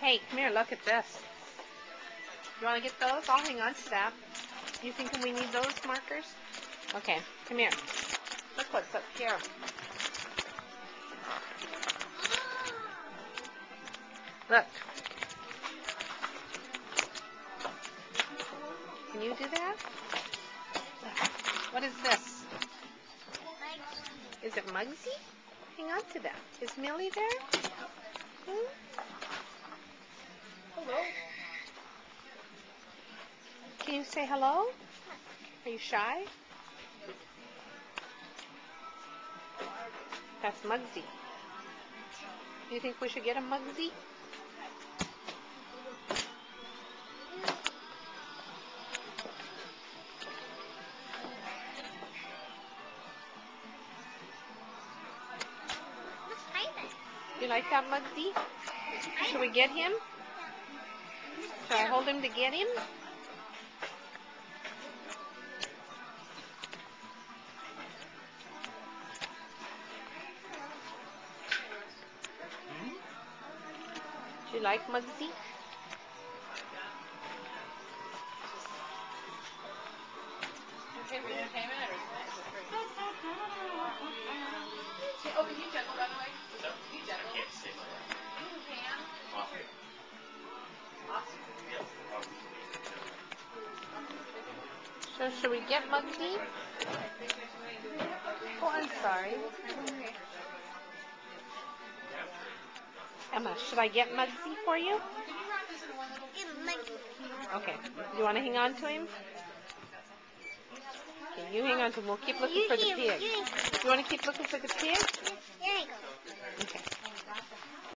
Hey, come here, look at this. You want to get those? I'll hang on to that. You thinking we need those markers? Okay, come here. Look what's up here. Look. Can you do that? What is this? Is it Muggsy? Hang on to that. Is Millie there? Hmm? Hello. Can you say hello? Are you shy? That's Muggsy. Do you think we should get a Muggsy? You like that Muggsy? Should we get him? Should I hold him to get him? Do you like Muggsy? Oh, can you juggle, by the way? Can you juggle? You can. So should we get Muggsy? Oh, I'm sorry. Emma, should I get Muggsy for you? Okay. You want to hang on to him? Okay, you hang on to him. We'll keep looking for the pig. You want to keep looking for the pig? There you go. Okay.